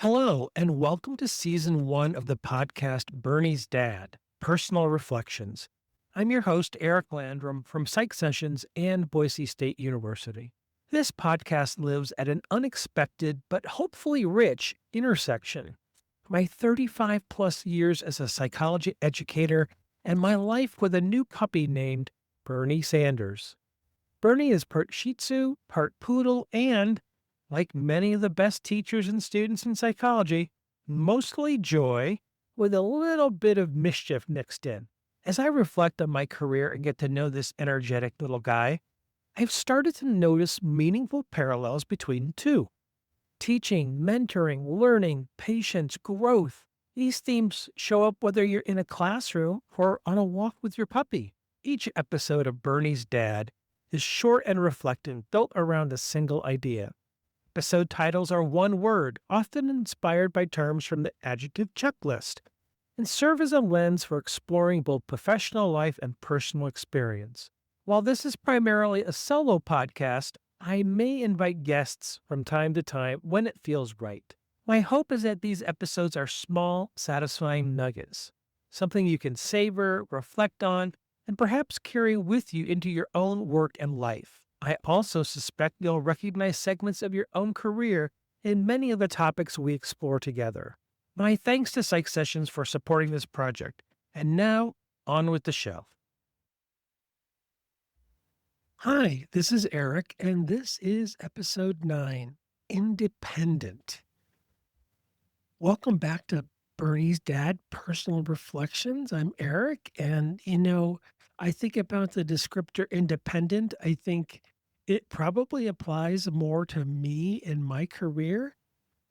Hello, and welcome to season one of the podcast Bernie's Dad Personal Reflections. I'm your host, Eric Landrum from Psych Sessions and Boise State University. This podcast lives at an unexpected but hopefully rich intersection. My 35 plus years as a psychology educator and my life with a new puppy named Bernie Sanders. Bernie is part Shih Tzu, part poodle, and like many of the best teachers and students in psychology, mostly joy with a little bit of mischief mixed in. As I reflect on my career and get to know this energetic little guy, I've started to notice meaningful parallels between the two. Teaching, mentoring, learning, patience, growth. These themes show up whether you're in a classroom or on a walk with your puppy. Each episode of Bernie's Dad is short and reflective, built around a single idea. Episode titles are one word, often inspired by terms from the adjective checklist, and serve as a lens for exploring both professional life and personal experience. While this is primarily a solo podcast, I may invite guests from time to time when it feels right. My hope is that these episodes are small, satisfying nuggets, something you can savor, reflect on, and perhaps carry with you into your own work and life. I also suspect you'll recognize segments of your own career in many of the topics we explore together. My thanks to Psych Sessions for supporting this project. And now, on with the show. Hi, this is Eric, and this is episode 9, Independent. Welcome back to Bernie's Dad Personal Reflections. I'm Eric, and I think about the descriptor independent. I think it probably applies more to me in my career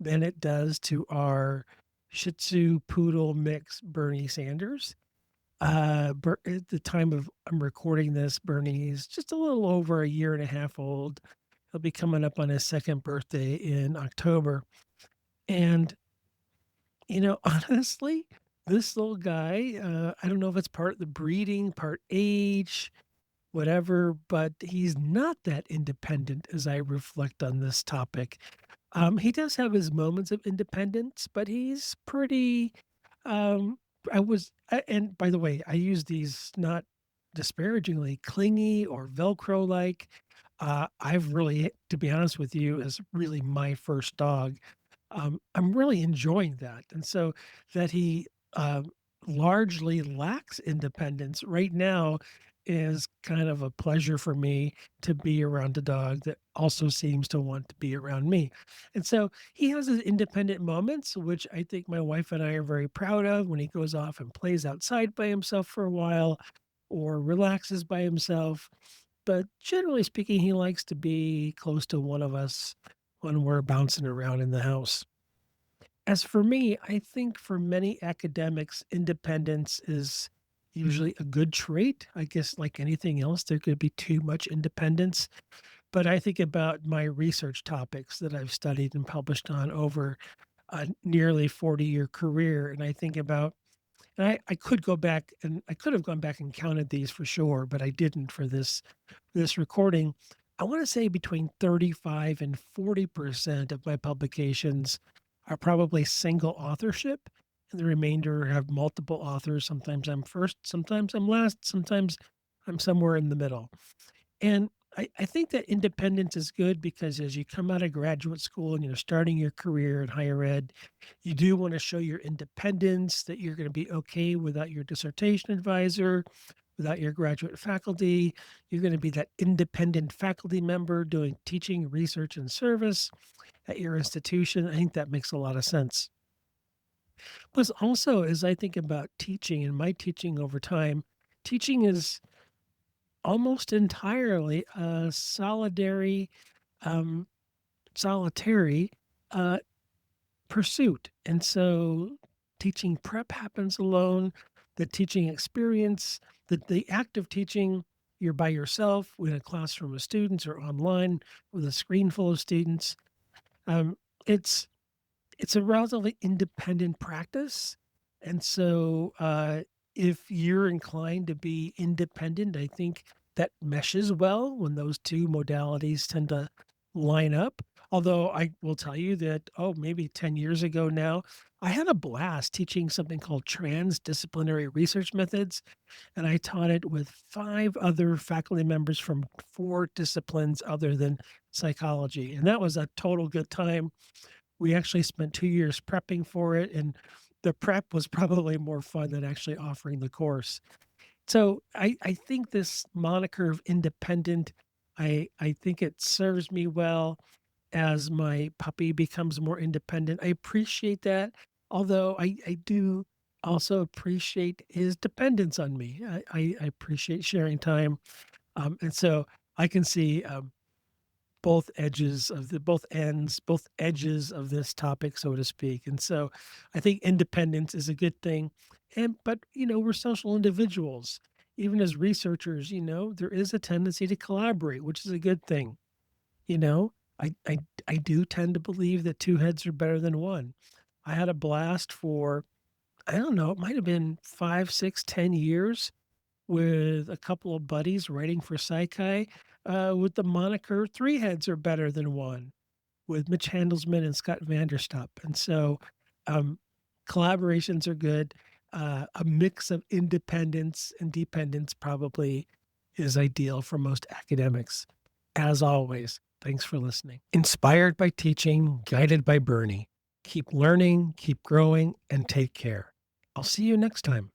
than it does to our Shih Tzu poodle mix, Bernie Sanders. At the time of I'm recording this, Bernie is just a little over a year and a half old. He'll be coming up on his second birthday in October. And honestly, this little guy, I don't know if it's part the breeding, part age, whatever, but he's not that independent as I reflect on this topic. He does have his moments of independence, but he's pretty. Um, and by the way, I use these not disparagingly, clingy or Velcro like. I've really, to be honest with you, is really my first dog. I'm really enjoying that. And so that he largely lacks independence right now is kind of a pleasure for me to be around a dog that also seems to want to be around me. And so he has his independent moments, which I think my wife and I are very proud of when he goes off and plays outside by himself for a while or relaxes by himself. But generally speaking, he likes to be close to one of us when we're bouncing around in the house. As for me, I think for many academics, independence is usually a good trait. I guess, like anything else, there could be too much independence. But I think about my research topics that I've studied and published on over a nearly 40-year career. And I think about, and I could go back and I could have gone back and counted these for sure, but I didn't for this recording. I want to say between 35 and 40% of my publications are probably single authorship, and the remainder have multiple authors. Sometimes I'm first, sometimes I'm last, sometimes I'm somewhere in the middle. And I think that independence is good because as you come out of graduate school and you're starting your career in higher ed, you do want to show your independence, that you're going to be okay without your dissertation advisor, without your graduate faculty. You're going to be that independent faculty member doing teaching, research, and service at your institution. I think that makes a lot of sense. Plus, also, as I think about teaching and my teaching over time, teaching is almost entirely a um, solitary uh, pursuit. And so teaching prep happens alone, the teaching experience, the act of teaching, you're by yourself in a classroom of students or online with a screen full of students. Um, it's it's a relatively independent practice. And so if you're inclined to be independent, I think that meshes well when those two modalities tend to line up. Although I will tell you that, oh, maybe 10 years ago now, I had a blast teaching something called transdisciplinary research methods, and I taught it with 5 other faculty members from 4 disciplines other than psychology, and that was a total good time. We actually spent 2 years prepping for it, and the prep was probably more fun than actually offering the course. So I think this moniker of independent, I think it serves me well as my puppy becomes more independent. I appreciate that, although I do also appreciate his dependence on me. I appreciate sharing time, and so I can see, both edges of the both ends, both edges of this topic, so to speak. And so I think independence is a good thing. And but we're social individuals. Even as researchers, there is a tendency to collaborate, which is a good thing. You know, I do tend to believe that two heads are better than one. I had a blast for, I don't know, it might have been 5, 6, 10 years with a couple of buddies writing for Psychi, with the moniker "Three Heads Are Better Than One" with Mitch Handelsman and Scott Vanderstop. And so, um, collaborations are good. A mix of independence and dependence probably is ideal for most academics. As always, thanks for listening. Inspired by teaching, guided by Bernie. Keep learning, keep growing, and take care. I'll see you next time.